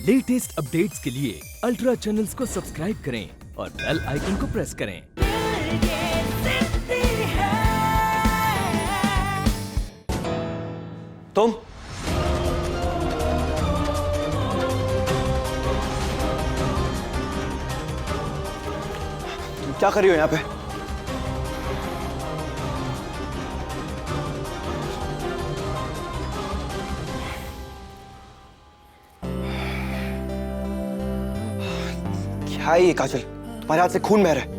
Latest updates के लिए ultra channels को सब्सक्राइब करें और बेल आइकन को प्रेस करें। तुम क्या कर रही हो यहाँ पे? क्या है ये काजल? तुम्हारे हाथ से खून बह रहा है।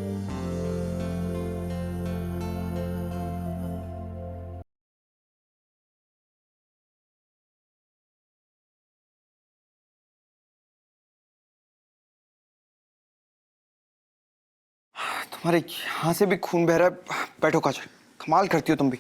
तुम्हारे यहां से भी खून बह रहा है। बैठो काजल, कमाल करती हो तुम भी।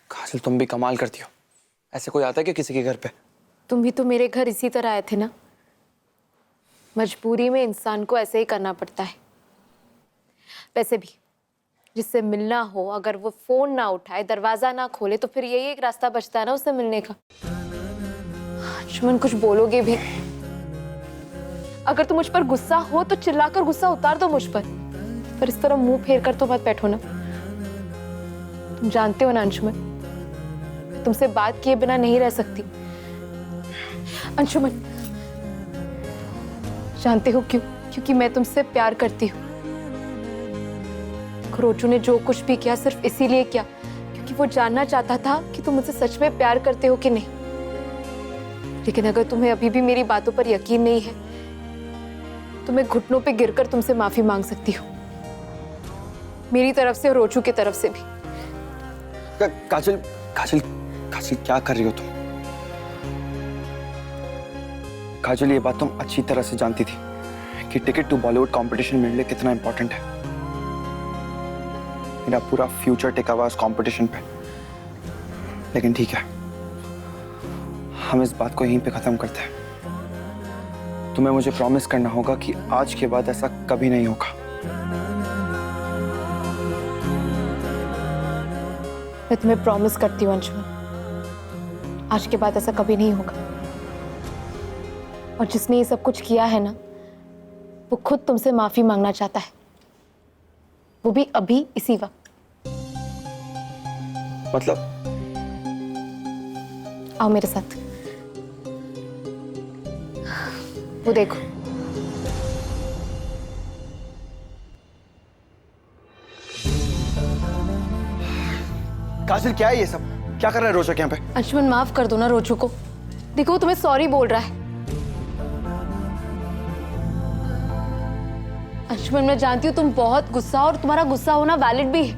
काजल तुम भी कमाल करती हो। ऐसे कोई आता है क्या किसी के घर पे? तुम भी तो मेरे घर इसी तरह आए थे ना। मजबूरी में इंसान को ऐसे ही करना पड़ता है। वैसे भी जिससे मिलना हो, अगर वो फोन ना उठाए, दरवाजा ना खोले, तो फिर यही एक रास्ता बचता है ना उससे मिलने का। अंशुमन, कुछ बोलोगे भी? अगर तुम मुझ पर गुस्सा हो तो चिल्लाकर गुस्सा उतार दो मुझ पर इस तरह मुंह फेर कर तो मत बैठो ना। तुम जानते हो ना अंशुमन, तुमसे बात किए बिना नहीं रह सकती। अंशुमन, जानते हो क्यों? क्योंकि मैं तुमसे प्यार करती हूँ। रोजू ने जो कुछ भी किया सिर्फ इसीलिए किया क्योंकि वो जानना चाहता था कि तुम मुझसे सच में प्यार करते हो कि नहीं। लेकिन अगर तुम्हें अभी भी मेरी बातों पर यकीन नहीं है तो मैं घुटनों पे गिरकर तुमसे माफी मांग सकती हूँ, मेरी तरफ से और रोजू की तरफ से भी। काजल काजल काजल क्या कर रही हो तुम? काजल, ये बात तुम अच्छी तरह से जानती थी कि टिकट टू बॉलीवुड कंपटीशन मेरे लिए कितना इंपॉर्टेंट है। मेरा पूरा फ्यूचर टिका हुआ उस कंपटीशन पे। लेकिन ठीक है, हम इस बात को यहीं पे खत्म करते हैं। तुम्हें मुझे प्रॉमिस करना होगा कि आज के बाद ऐसा कभी नहीं होगा। मैं तुम्हें प्रॉमिस करती हूँ अंशुमन, आज के बाद ऐसा कभी नहीं होगा। और जिसने ये सब कुछ किया है ना, वो खुद तुमसे माफी मांगना चाहता है, वो भी अभी इसी वक्त। मतलब? आओ मेरे साथ, वो देखो। काजल, क्या है ये सब? क्या कर रहा है रोशक यहाँ पे? अंशुमन, माफ कर दो ना रोजू को। देखो वो तुम्हें सॉरी बोल रहा है। अंशुमन, मैं जानती हूँ तुम बहुत गुस्सा और तुम्हारा गुस्सा होना वैलिड भी है,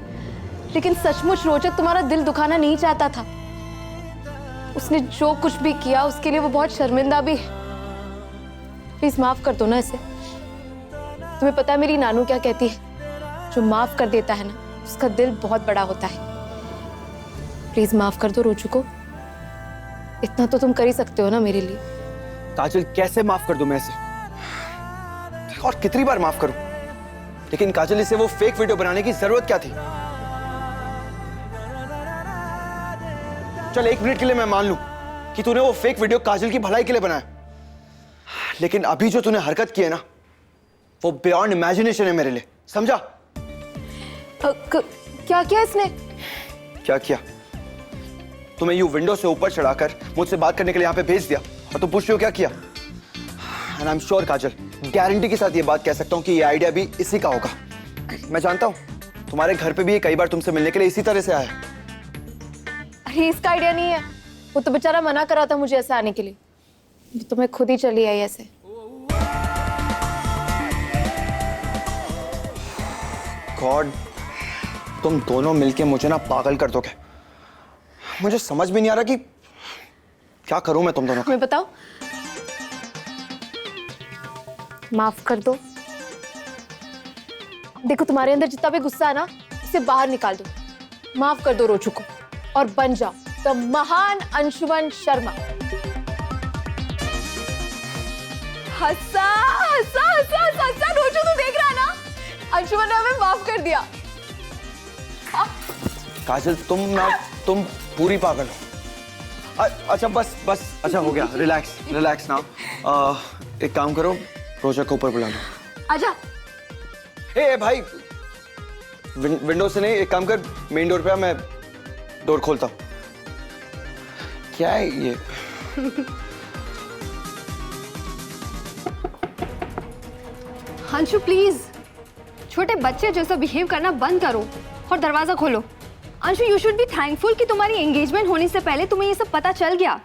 लेकिन सचमुच रोचक तुम्हारा दिल दुखाना नहीं चाहता था। उसने जो कुछ भी किया उसके लिए वो बहुत शर्मिंदा भी है। प्लीज माफ कर दो ना इसे। तुम्हें पता है मेरी नानू क्या कहती है? जो माफ कर देता है ना, उसका दिल बहुत बड़ा होता है। प्लीज माफ कर दो रोजू को। इतना तो तुम कर ही सकते हो ना मेरे लिए। काजल, कैसे माफ कर दूं मैं इसे? और कितनी बार माफ करूं? लेकिन काजल, इसे वो फेक वीडियो बनाने की जरूरत क्या थी? चल, 1 मिनट के लिए मैं मान लूं कि तूने वो फेक वीडियो काजल की भलाई के लिए बनाया, लेकिन अभी जो तूने हरकत की है ना, वो बियॉन्ड इमेजिनेशन है मेरे लिए, समझा? क्या किया इसने? क्या किया? तुम्हें यूं विंडो से ऊपर चढ़ाकर मुझसे बात करने के लिए यहाँ पे भेज दिया और तुम पूछ रही हो क्या किया? And I am sure Kajal, guarantee के साथ ये बात कह सकता हूँ कि ये आइडिया भी इसी का होगा। मैं जानता हूँ तुम्हारे घर पे भी ये कई बार तुमसे मिलने के लिए इसी तरह से आया है। अरे इसका आइडिया नहीं है, वो तो बेचारा मना कर रहा था मुझे ऐसे आने के लिए, तो मैं खुद ही चली आई ऐसे। गॉड, तुम दोनों मिलके मुझे ना पागल कर दोगे। मुझे समझ भी नहीं आ रहा कि क्या करूं मैं तुम दोनों का। मैं बताऊं, माफ कर दो। देखो तुम्हारे अंदर जितना भी गुस्सा है ना, इसे बाहर निकाल दो। माफ कर दो रोचू को और बन जाओ द महान अंशुमन शर्मा। हंसा हंसा हंसा हंसा, रोचू तू देख रहा है ना, अंशुमन ने हमें माफ कर दिया। काजल, तुम पूरी पागल हो। अच्छा बस बस, अच्छा हो गया, रिलैक्स रिलैक्स ना। एक काम करो, रोजा को ऊपर बुला लो। आजा। ए भाई, विंडो से नहीं, एक काम कर, मेन डोर पे आ, मैं डोर खोलता हूँ। क्या है ये? अंशु प्लीज, छोटे बच्चे जैसा बिहेव करना बंद करो और दरवाजा खोलो। Anshu, you should be thankful कि तुम्हारी एंगेजमेंट होने से पहले तुम्हें ये सब पता चल गया।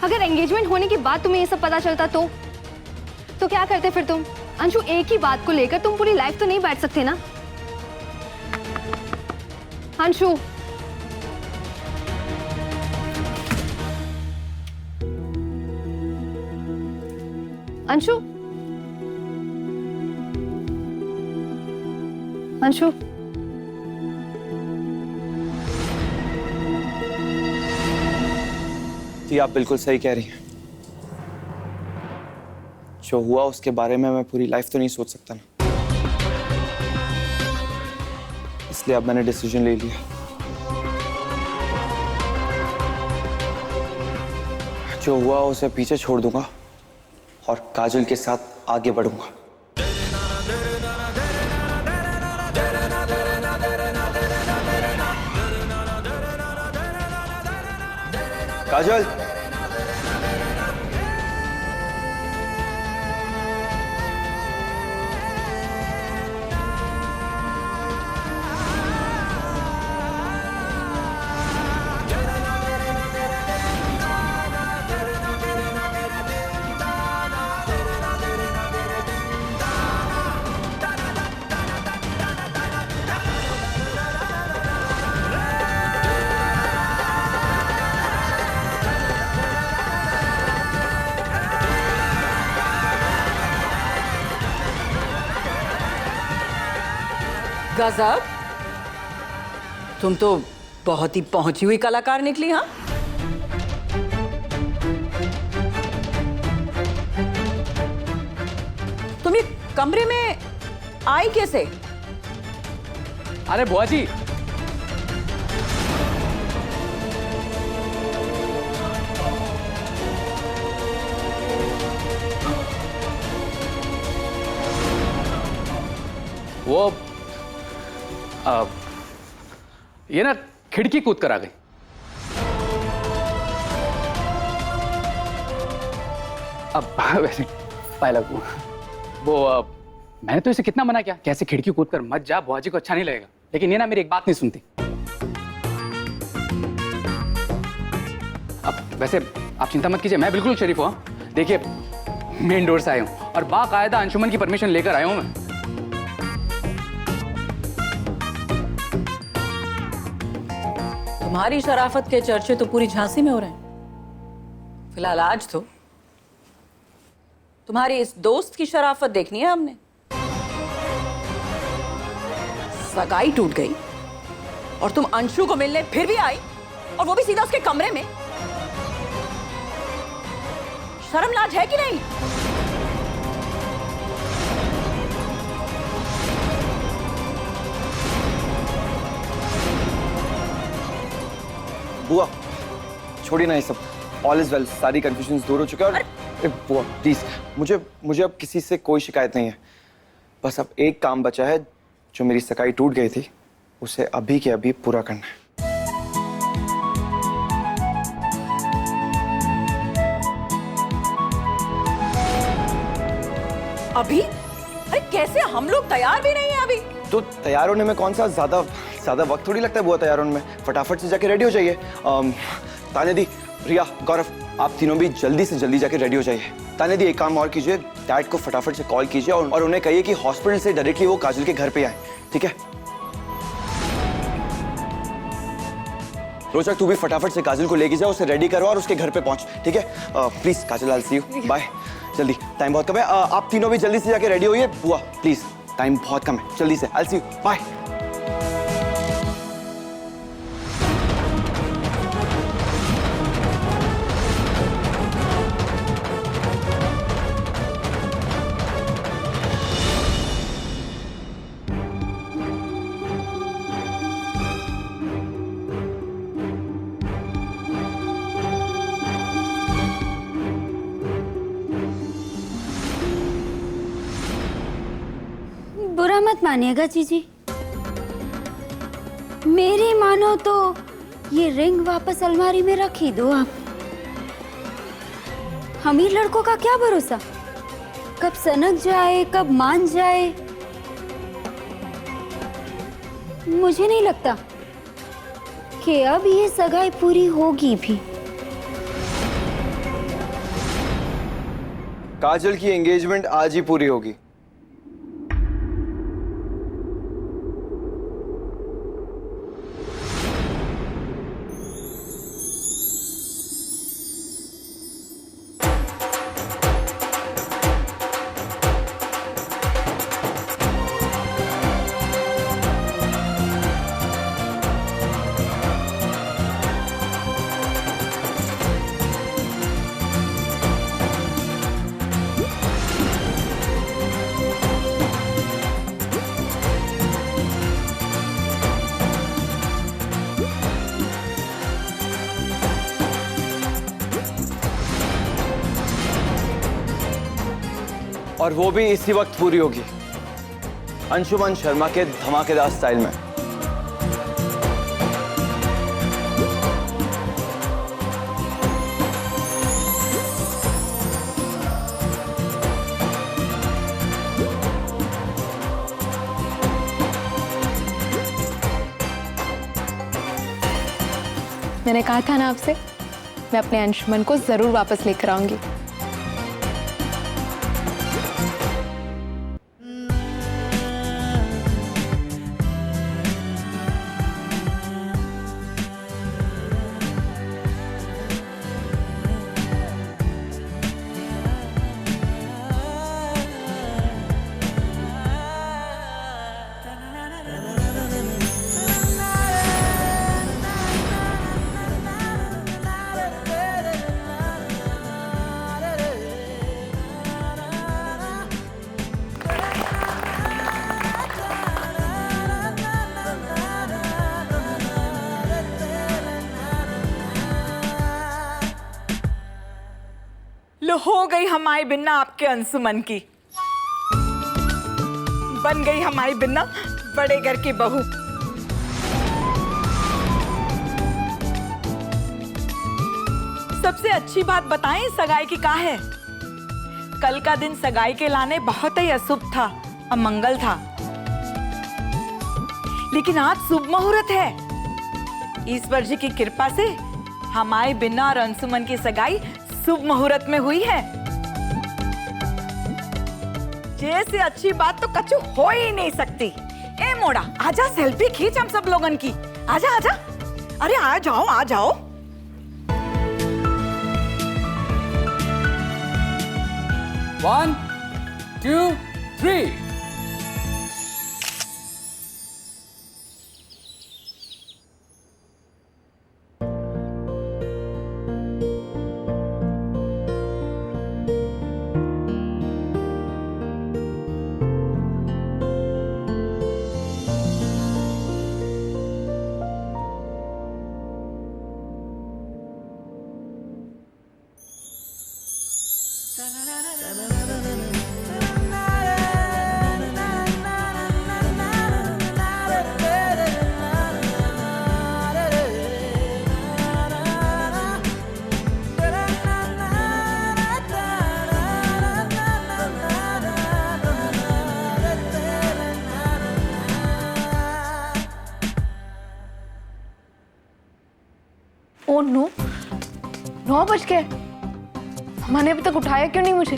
अगर एंगेजमेंट होने के बाद तुम्हें ये सब पता चलता तो क्या करते फिर तुम? अंशु, एक ही बात को लेकर तुम पूरी लाइफ तो नहीं बैठ सकते ना। अंशु, अंशु, अंशु, जी आप बिल्कुल सही कह रही हैं। जो हुआ उसके बारे में मैं पूरी लाइफ तो नहीं सोच सकता ना, इसलिए अब मैंने डिसीजन ले लिया। जो हुआ उसे पीछे छोड़ दूंगा और काजल के साथ आगे बढ़ूंगा। काजल, गजब, तुम तो बहुत ही पहुंची हुई कलाकार निकली। हाँ, तुम ये कमरे में आई कैसे? अरे बुआ जी, वो ये ना खिड़की कूद कर आ गई। अब वैसे पहला वो मैंने तो इसे कितना मना किया, कैसे खिड़की कूद कर मत जा, बुआ जी को अच्छा नहीं लगेगा, लेकिन ये ना मेरी एक बात नहीं सुनती। अब वैसे आप चिंता मत कीजिए, मैं बिल्कुल शरीफ हूँ। देखिए, मेन डोर से आया हूँ और बाकायदा अंशुमन की परमिशन लेकर आया हूँ मैं। तुम्हारी शराफत के चर्चे तो पूरी झांसी में हो रहे हैं। फिलहाल आज तो तुम्हारी इस दोस्त की शराफत देखनी है हमने। सगाई टूट गई और तुम अंशु को मिलने फिर भी आई, और वो भी सीधा उसके कमरे में। शर्म लाज है कि नहीं? बुआ छोड़िए ना ये सब, ऑल इज वेल, सारी कंफ्यूजन दूर हो चुके हैं। और बुआ प्लीज, मुझे अब किसी से कोई शिकायत नहीं है। बस अब एक काम बचा है, जो मेरी सगाई टूट गई थी उसे अभी के अभी पूरा करना है। अभी? अरे कैसे, हम लोग तैयार भी नहीं है अभी। तो तैयार होने में कौन सा ज्यादा वक्त थोड़ी लगता है बुआ तैयार होने में। फटाफट से जाके रेडी हो जाइए। तान्या दी, रिया, गौरव, आप तीनों भी जल्दी से जल्दी जाके रेडी हो जाइए। तान्या दी, एक काम और कीजिए, डैड को फटाफट से कॉल कीजिए और उन्हें कहिए कि हॉस्पिटल से डायरेक्टली वो काजल के घर पे आए, ठीक है? रोचक, तू भी फटाफट से काजल को लेके जा, उसे रेडी करो और उसके घर पे पहुंच, ठीक है? Please Kajal, I see you, bye. जल्दी, टाइम बहुत कम है। आप तीनों भी जल्दी से जाके रेडी होइए। बुआ प्लीज, टाइम बहुत कम है, जल्दी से, आई सी यू, बाय। बुरा मत मानिएगा जीजी, मेरी मानो तो ये रिंग वापस अलमारी में रख ही दो आप। अमीर लड़कों का क्या भरोसा, कब सनक जाए कब मान जाए। मुझे नहीं लगता कि अब ये सगाई पूरी होगी भी। काजल की एंगेजमेंट आज ही पूरी होगी। और वो भी इसी वक्त पूरी होगी, अंशुमन शर्मा के धमाकेदार स्टाइल में। मैंने कहा था ना आपसे, मैं अपने अंशुमन को जरूर वापस लेकर आऊंगी। लो, हो गई हमारी बिन्ना आपके अंशुमन की, बन गई हमारी बिन्ना बड़े घर की बहू। सबसे अच्छी बात बताएं, सगाई की क्या है? कल का दिन सगाई के लाने बहुत ही अशुभ था, अमंगल था, लेकिन आज शुभ मुहूर्त है। ईश्वर जी की कृपा से हमारी बिन्ना और अंशुमन की सगाई शुभ मुहूर्त में हुई है। जैसे अच्छी बात तो कछु हो ही नहीं सकती। ए मोड़ा, आजा सेल्फी खींच हम सब लोगन की। आजा आजा, अरे आ जाओ आ जाओ। One, to, three. फोन 9 बज गए। मम्मा ने अभी तक उठाया क्यों नहीं मुझे?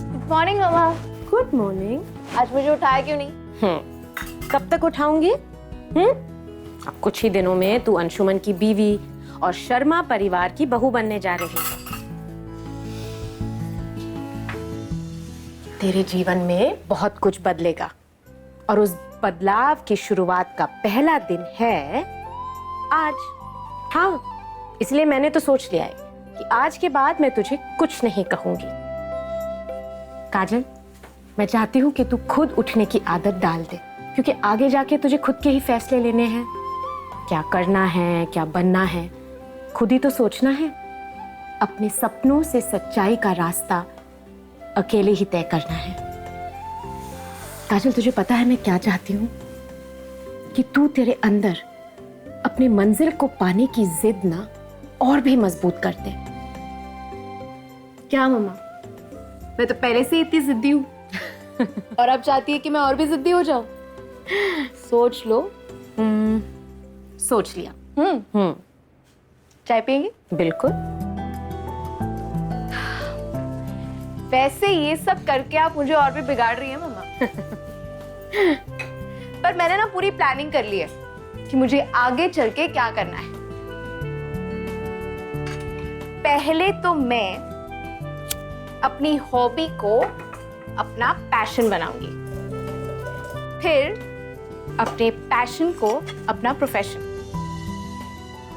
Good morning mama. Good morning. आज मुझे उठाया क्यों नहीं? कब तक उठाऊंगी? अब कुछ ही दिनों में तू अंशुमन की बीवी और शर्मा परिवार की बहू बनने जा रही है। तेरे जीवन में बहुत कुछ बदलेगा और उस बदलाव की शुरुआत का पहला दिन है आज। हाँ, इसलिए मैंने तो सोच लिया है कि आज के बाद मैं तुझे कुछ नहीं कहूंगी। काजल, मैं चाहती हूँ कि तू खुद उठने की आदत डाल दे, क्योंकि आगे जाके तुझे खुद के ही फैसले लेने हैं। क्या करना है, क्या बनना है, खुद ही तो सोचना है। अपने सपनों से सच्चाई का रास्ता अकेले ही तय करना है। काजल, तुझे पता है मैं क्या चाहती हूँ? कि तू तेरे अंदर अपने मंजिल को पाने की जिद ना और भी मजबूत कर दे। क्या मम्मा, मैं तो पहले से ही इतनी जिद्दी हूँ और अब चाहती है कि मैं और भी जिद्दी हो जाऊं? सोच लो। सोच लिया। चाय पियेंगे? बिल्कुल। वैसे ये सब करके आप मुझे और भी बिगाड़ रही हैं मम्मा। पर मैंने ना पूरी प्लानिंग कर ली है कि मुझे आगे चल के क्या करना है। पहले तो मैं अपनी हॉबी को अपना पैशन बनाऊंगी, फिर अपने पैशन को अपना प्रोफेशन,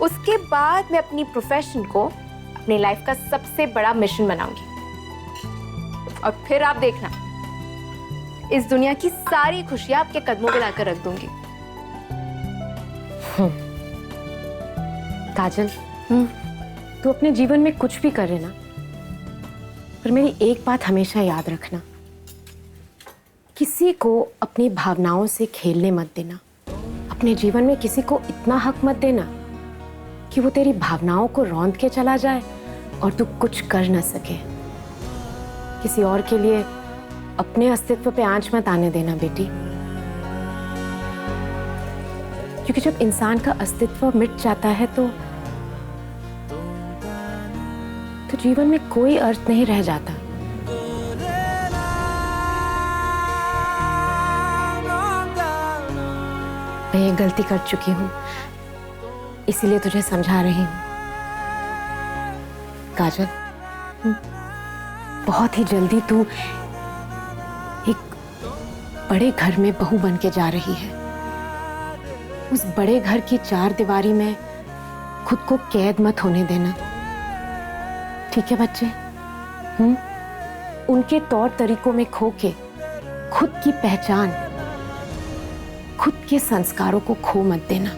उसके बाद मैं अपनी प्रोफेशन को अपनी लाइफ का सबसे बड़ा मिशन बनाऊंगी। और फिर आप देखना, इस दुनिया की सारी खुशियां आपके कदमों पे लाकर रख दूंगी। काजल, तू अपने जीवन में कुछ भी करे ना, पर मेरी एक बात हमेशा याद रखना, किसी को अपनी भावनाओं से खेलने मत देना। अपने जीवन में किसी को इतना हक मत देना कि वो तेरी भावनाओं को रौंद के चला जाए और तू कुछ कर न सके। किसी और के लिए अपने अस्तित्व पे आंच मत आने देना बेटी, क्योंकि जब इंसान का अस्तित्व मिट जाता है तो जीवन में कोई अर्थ नहीं रह जाता। मैं ये गलती कर चुकी हूं, इसीलिए तुझे समझा रही हूं। काजल, बहुत ही जल्दी तू एक बड़े घर में बहू बन के जा रही है। उस बड़े घर की चार दीवारी में खुद को कैद मत होने देना, ठीक है बच्चे? उनके तौर तरीकों में खो के खुद की पहचान, खुद के संस्कारों को खो मत देना।